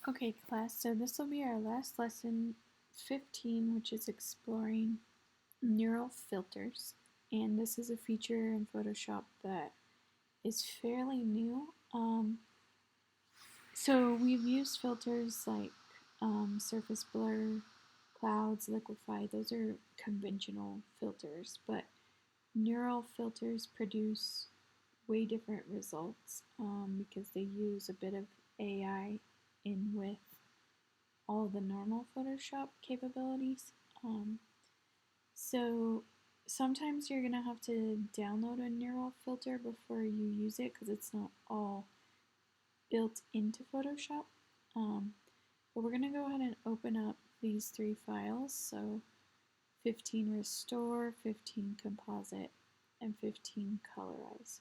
Okay, class, so this will be our last lesson, 15, which is exploring neural filters. And this is a feature in Photoshop that is fairly new. So we've used filters like surface blur, clouds, liquify. Those are conventional filters, but neural filters produce way different results because they use a bit of AI in with all the normal Photoshop capabilities. So sometimes you're going to have to download a neural filter before you use it because it's not all built into Photoshop. But we're going to go ahead and open up these three files. So 15 restore, 15 composite, and 15 colorize.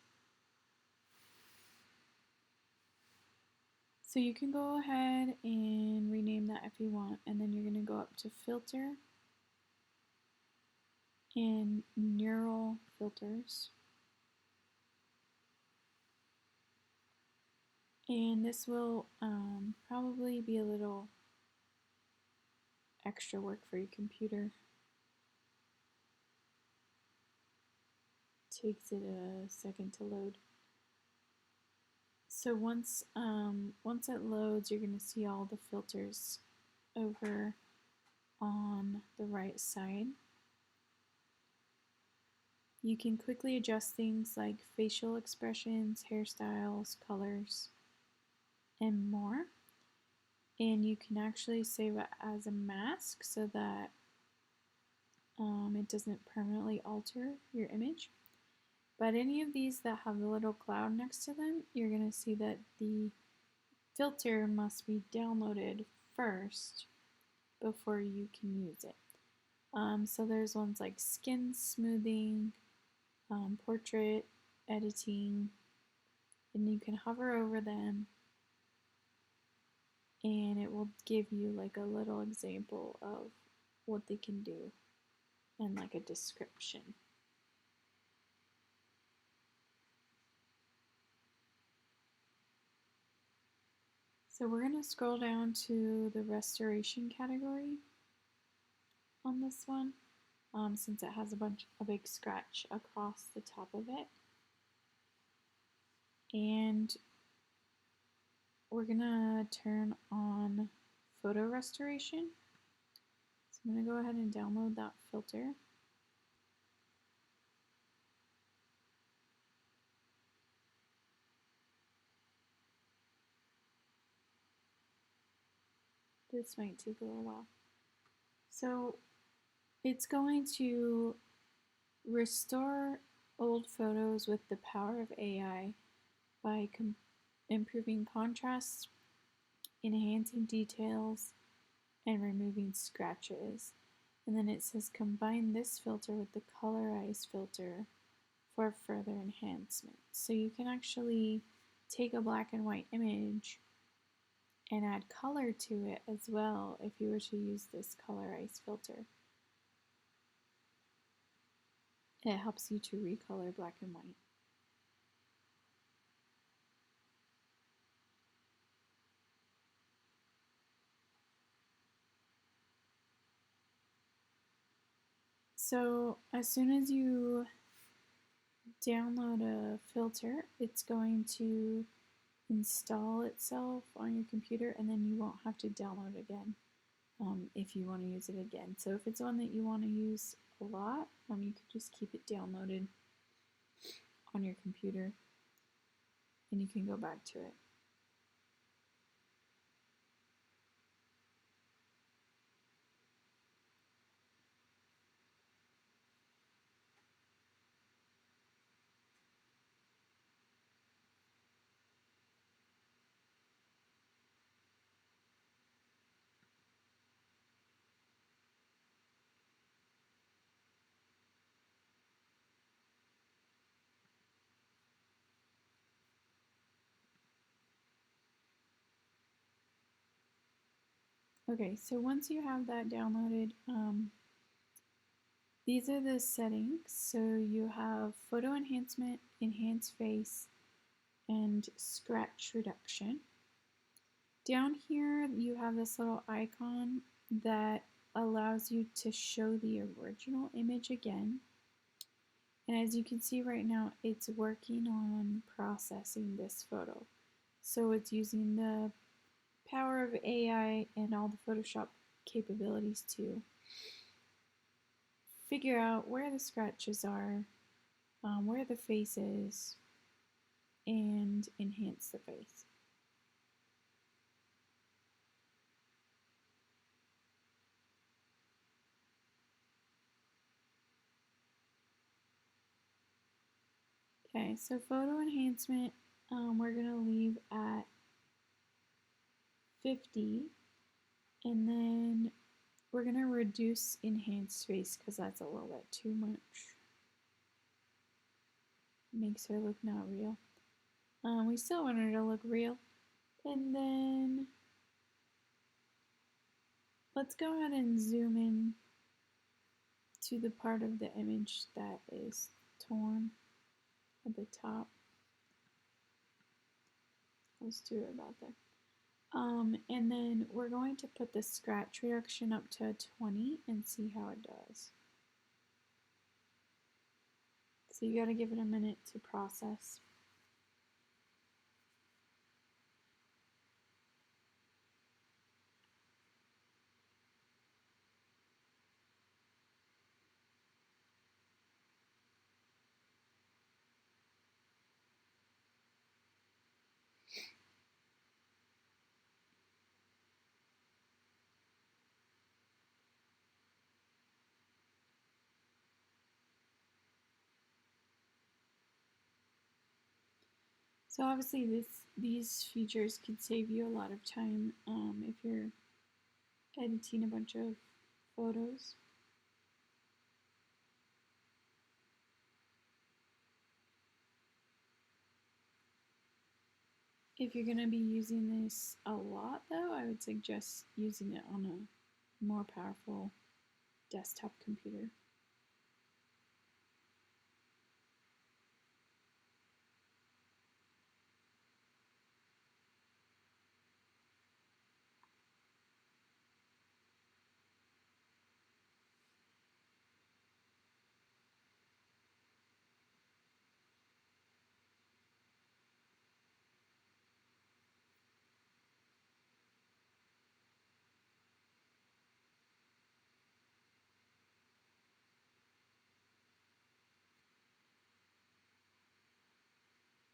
So you can go ahead and rename that if you want, and then you're going to go up to filter and neural filters. And this will probably be a little extra work for your computer. Takes it a second to load. So once it loads, you're going to see all the filters over on the right side. You can quickly adjust things like facial expressions, hairstyles, colors, and more. And you can actually save it as a mask so that it doesn't permanently alter your image. But any of these that have the little cloud next to them, you're going to see that the filter must be downloaded first before you can use it. So there's ones like skin smoothing, portrait editing, and you can hover over them and it will give you like a little example of what they can do and like a description. So we're going to scroll down to the restoration category on this one, since it has a big scratch across the top of it. And we're going to turn on photo restoration. So I'm going to go ahead and download that filter. This might take a little while. So it's going to restore old photos with the power of AI by improving contrast, enhancing details, and removing scratches. And then it says combine this filter with the colorize filter for further enhancement. So you can actually take a black and white image and add color to it as well if you were to use this colorize filter. It helps you to recolor black and white. So as soon as you download a filter, it's going to install itself on your computer, and then you won't have to download it again if you want to use it again. So if it's one that you want to use a lot, you could just keep it downloaded on your computer and you can go back to it. Okay, so once you have that downloaded, these are the settings. So you have photo enhancement, enhance face, and scratch reduction. Down here you have this little icon that allows you to show the original image again. And as you can see right now, it's working on processing this photo. So it's using the power of AI and all the Photoshop capabilities to figure out where the scratches are, where the face is, and enhance the face. Okay, so photo enhancement, we're going to leave at 50, and then we're going to reduce enhanced face because that's a little bit too much. Makes her look not real. We still want her to look real. And then let's go ahead and zoom in to the part of the image that is torn at the top. Let's do it about there. And then we're going to put the scratch reduction up to 20 and see how it does. So you gotta give it a minute to process. So obviously these features could save you a lot of time if you're editing a bunch of photos. If you're going to be using this a lot though, I would suggest using it on a more powerful desktop computer.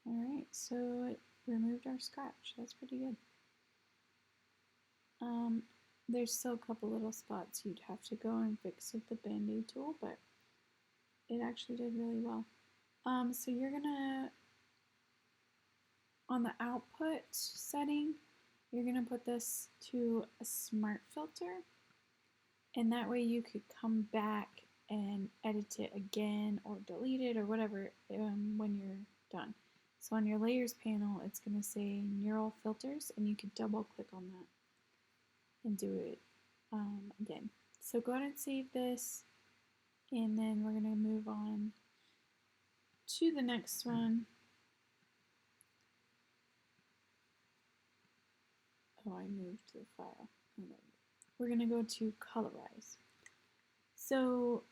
Alright, so it removed our scratch. That's pretty good. There's still a couple little spots you'd have to go and fix with the Band-Aid tool, but it actually did really well. So you're gonna, on the output setting, you're gonna put this to a smart filter, and that way you could come back and edit it again or delete it or whatever when you're done. So on your layers panel, it's gonna say neural filters, and you could double click on that and do it again. So go ahead and save this, and then we're going to move on to the next one. Oh, I moved the file. We're going to go to colorize. So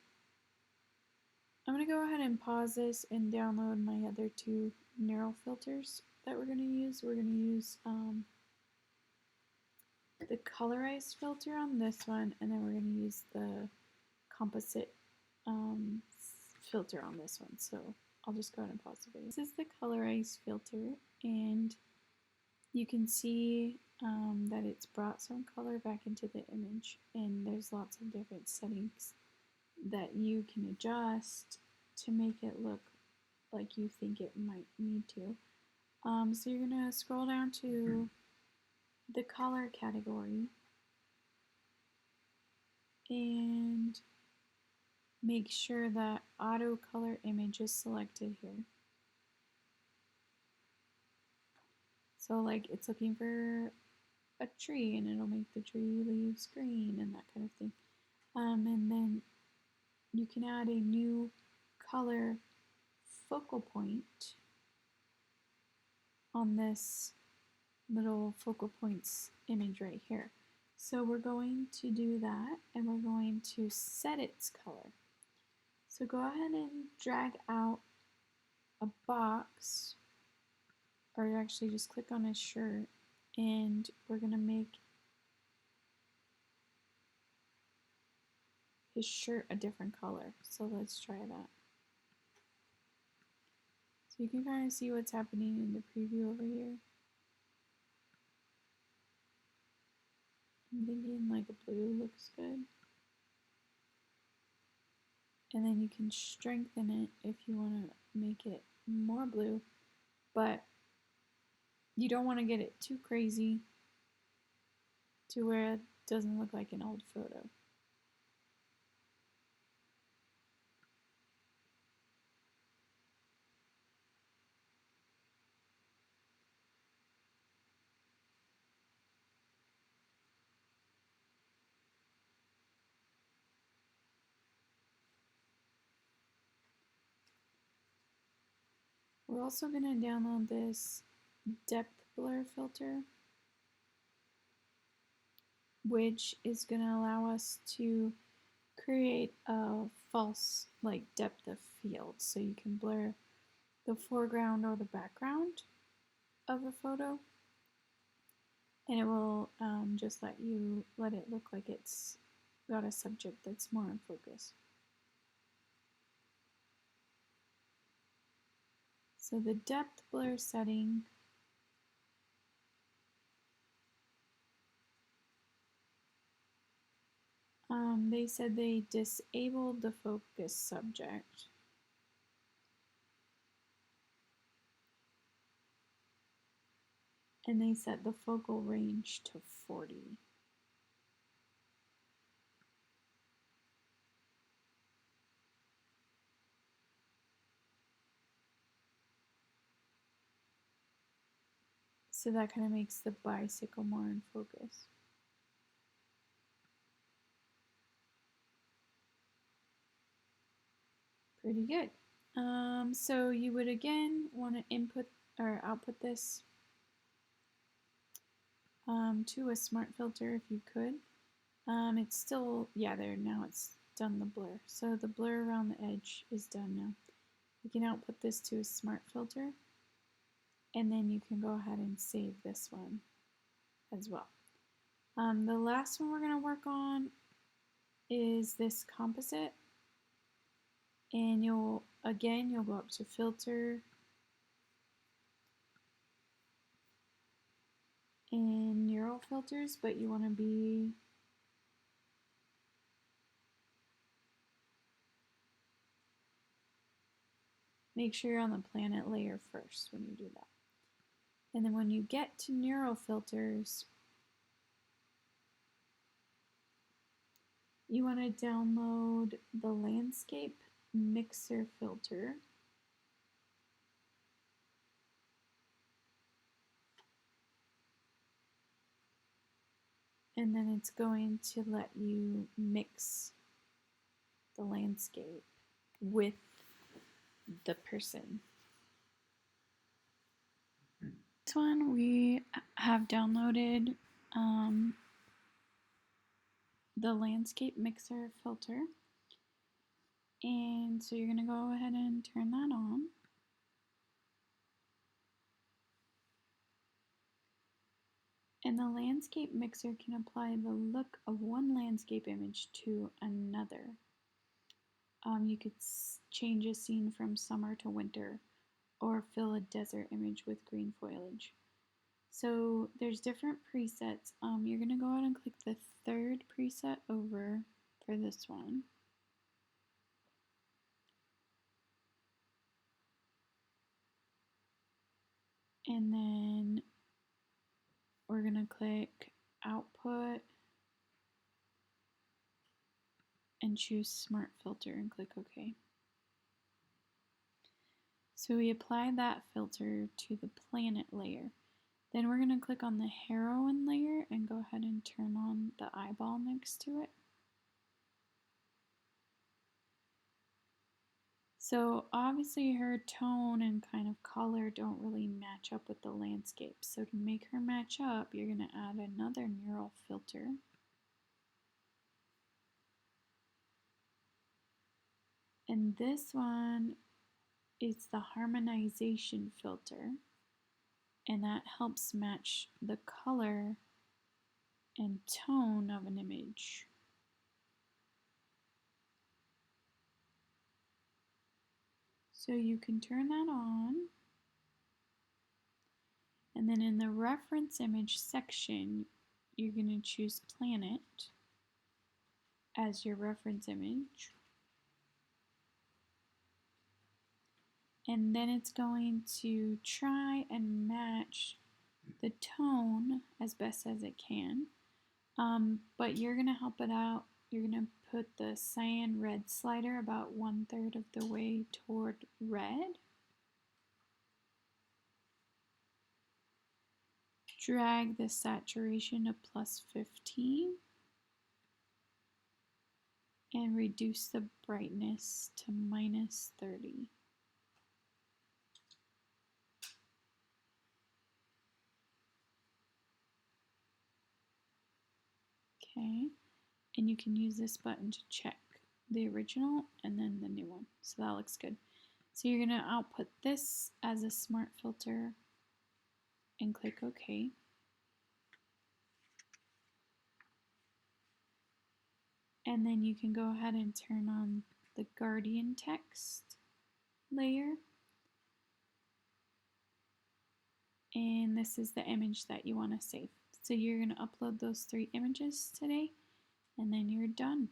I'm going to go ahead and pause this and download my other two neural filters that we're going to use. We're going to use the colorize filter on this one, and then we're going to use the composite filter on this one. So I'll just go ahead and pause the video. This is the colorize filter, and you can see that it's brought some color back into the image, and there's lots of different settings that you can adjust to make it look like you think it might need to. So you're going to scroll down to the color category and make sure that auto color image is selected here. So like it's looking for a tree, and it'll make the tree leaves green and that kind of thing. And then you can add a new color focal point on this little focal points image right here. So we're going to do that, and we're going to set its color. So go ahead and drag out a box, or actually just click on his shirt, and we're going to make his shirt a different color. So let's try that. So you can kind of see what's happening in the preview over here. I'm thinking like a blue looks good. And then you can strengthen it if you want to make it more blue, but you don't want to get it too crazy to where it doesn't look like an old photo. We're also going to download this depth blur filter, which is going to allow us to create a false depth of field. So you can blur the foreground or the background of a photo, and it will just let it look like it's got a subject that's more in focus. So the depth blur setting, they said they disabled the focus subject. And they set the focal range to 40. So that kind of makes the bicycle more in focus. Pretty good. So you would again want to input or output this to a smart filter if you could. It's still, yeah, there now it's done the blur. So the blur around the edge is done now. You can output this to a smart filter, and then you can go ahead and save this one as well. The last one we're going to work on is this composite, and you'll go up to filter and neural filters, but you want to make sure you're on the planet layer first when you do that. And then when you get to neural filters, you want to download the landscape mixer filter. And then it's going to let you mix the landscape with the person. This one we have downloaded the landscape mixer filter. And so you're going to go ahead and turn that on. And the landscape mixer can apply the look of one landscape image to another. You could change a scene from summer to winter, or fill a desert image with green foliage. So there's different presets. You're going to go ahead and click the third preset over for this one. And then we're going to click output and choose smart filter and click OK. So we apply that filter to the planet layer. Then we're going to click on the heroine layer and go ahead and turn on the eyeball next to it. So obviously her tone and kind of color don't really match up with the landscape. So to make her match up, you're going to add another neural filter. And this one is the harmonization filter. And that helps match the color and tone of an image. So you can turn that on. And then in the reference image section, you're going to choose planet as your reference image. And then it's going to try and match the tone as best as it can. But you're going to help it out. You're going to put the cyan red slider about 1/3 of the way toward red. Drag the saturation to +15 and reduce the brightness to -30. Okay, and you can use this button to check the original and then the new one. So that looks good. So you're going to output this as a smart filter and click OK. And then you can go ahead and turn on the Guardian text layer. And this is the image that you want to save. So you're going to upload those 3 images today, and then you're done.